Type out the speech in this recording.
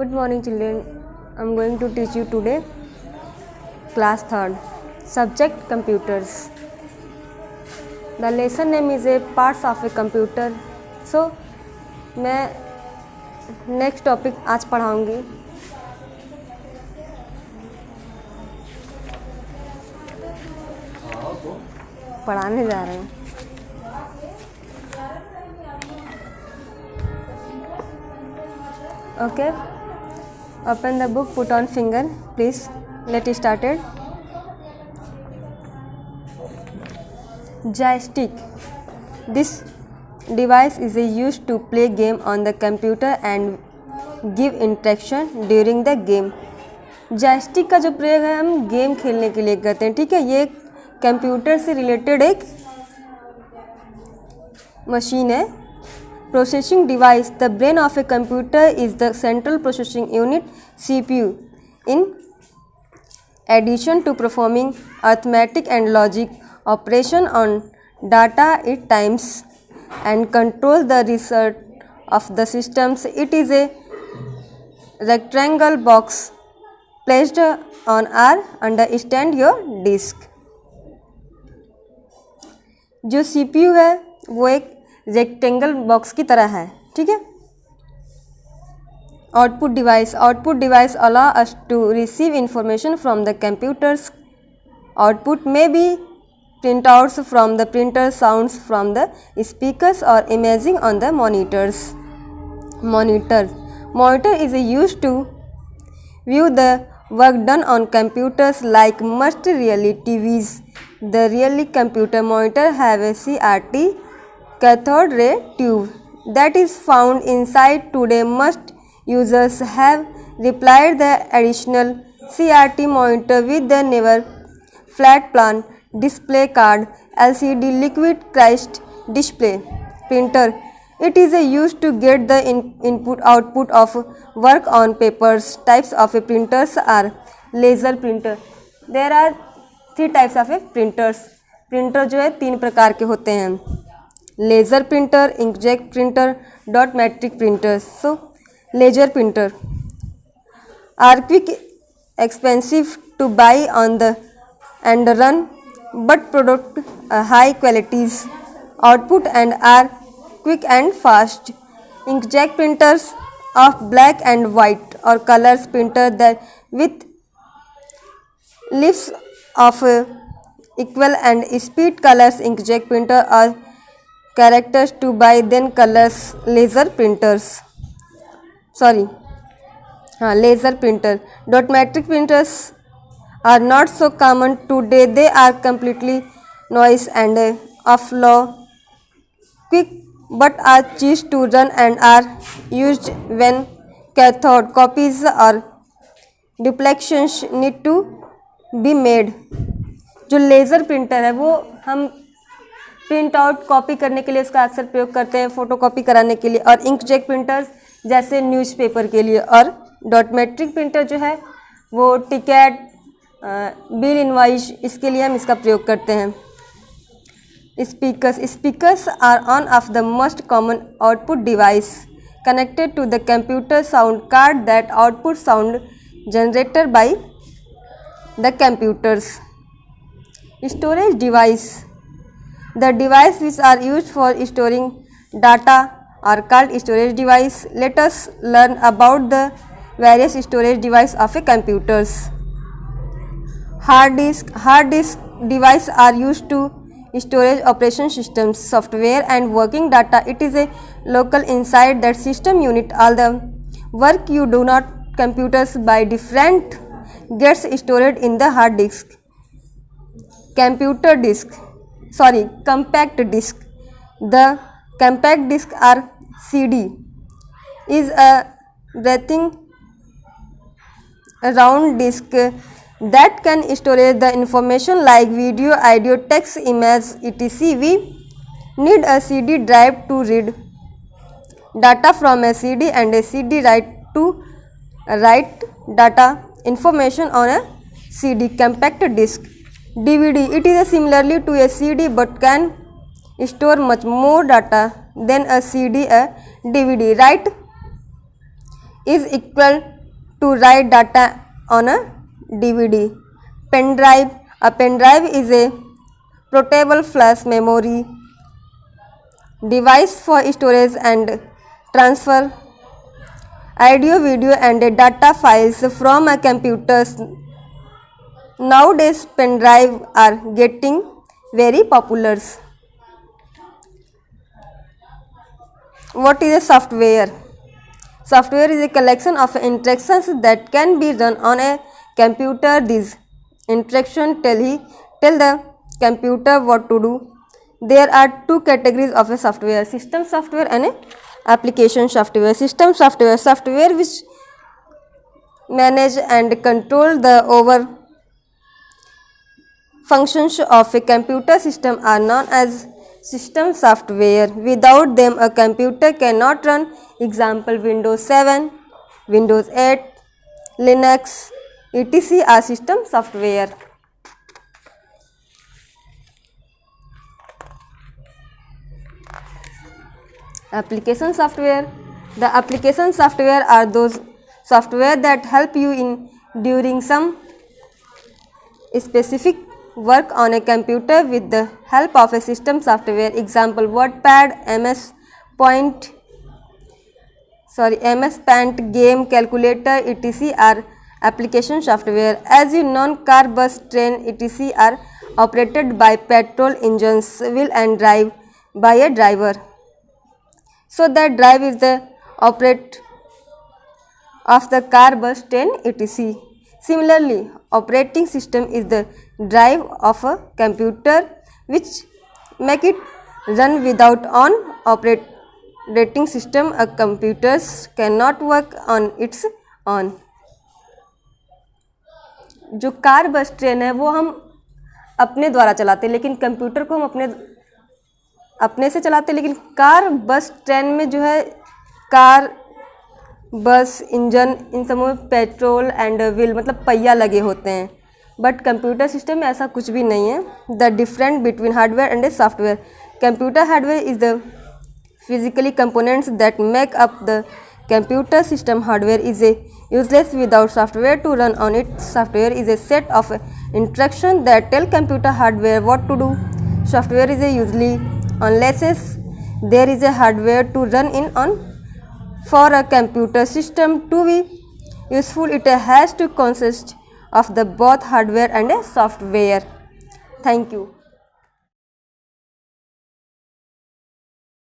Good morning children. I'm going to teach you today class 3rd subject computers. The lesson name is a parts of a computer. So मैं next topic आज पढ़ाऊँगी पढ़ाने जा रहे हैं. Okay, open the book, put on finger, please. Let it started. Joystick. This device is used to play game on the computer and give interaction during the game. Joystick का जो प्रयोग है हम गेम खेलने के लिए करते हैं. ठीक है, ये कंप्यूटर से रिलेटेड एक मशीन है. Processing device. The brain of a computer is the central processing unit CPU. In addition to performing arithmetic and logic operation on data, it times and controls the result of the systems. It is a rectangle box placed on or understand your disk. जो CPU है वो एक rectangle box की तरह है. ठीक है. Output device allow us to receive information from the computers. Output में be printouts from the printer, sounds from the speakers और imaging on the monitors. Monitor is use to view the work done on computers like must really TVs. The really computer monitor have a CRT cathode ray tube that is found inside. Today most users have replaced the additional CRT monitor with the newer flat plan display card LCD liquid crystal display printer. It is used to get the input output of work on papers. Types of printers are laser printer. There are 3 types of printers. Printer जो है 3 प्रकार के होते हैं. Laser printer, inkjet printer, dot matrix printer. So laser printer are quick, expensive to buy on the end run but product high qualities output and are quick and fast. Inkjet printers of black and white और colours printer that with lips of equal and speed. Colors inkjet printer are characters to buy then colors laser printers. Laser printer. Dot matrix printers are not so common today. They are completely noise and of low quick but are cheap to run and are used when cathode copies or duplications need to be made. जो laser printer है वो हम print out copy करने के लिए उसका अक्सर प्रयोग करते हैं, फ़ोटो कॉपी कराने के लिए. और इंकजेट प्रिंटर्स जैसे न्यूज़पेपर के लिए. और डॉट मैट्रिक प्रिंटर जो है वो टिकट, बिल, इनवॉइस, इसके लिए हम इसका प्रयोग करते हैं. Speakers are on of the most common output device connected to the computer sound card that output sound generated by the computers. Storage device. The device which are used for storing data are called storage device. Let us learn about the various storage device of a computers. Hard disk device are used to storage operation systems, software and working data. It is a local inside that system unit. All the work you do not computers by different gets stored in the hard disk. Compact disk. The compact disk or CD is a breathing round disk that can store the information like video, audio, text, image, etc. We need a CD drive to read data from a CD and a CD write to write data information on a CD. Compact disk. DVD. It is similarly to a CD but can store much more data than a CD. A DVD. Write is equal to write data on a DVD. Pen drive. A pen drive is a portable flash memory device for storage and transfer audio, video and data files from a computer. Nowadays pen drive are getting very popular. What is a software? Software is a collection of instructions that can be run on a computer. These instructions tell the computer what to do. There are two categories of a software: system software and a application software. System software, software which manage and control the over functions of a computer system are known as system software. Without them a computer cannot run. Example: Windows 7, Windows 8, Linux, etc. are system software. Application software. The application software are those software that help you in during some specific work on a computer with the help of a system software. Example: WordPad, MS Paint, game, calculator, etc. are application software. As you know, car, bus, train, etc. are operated by petrol engines, wheel and drive by a driver. So that drive is the operate of the car, bus, train, etc. Similarly, operating system is the drive of a computer which make it run. Without on operating system a computers cannot work on its own. जो car bus train है वो हम अपने द्वारा चलाते हैं, लेकिन computer को हम अपने से चलाते हैं। लेकिन कार बस ट्रेन में जो है कार बस इंजन इन सब में पेट्रोल एंड व्हील मतलब पहिया लगे होते हैं, बट कंप्यूटर सिस्टम में ऐसा कुछ भी नहीं है. The different between hardware and a software. Computer hardware is the physically components that make up the computer system. Hardware is a useless without software to run on it. Software is a set of instructions that tell computer hardware what to do. Software is a usually unless there is a hardware to run in on. For a computer system to be useful, it has to consist of the both hardware and a software. Thank you.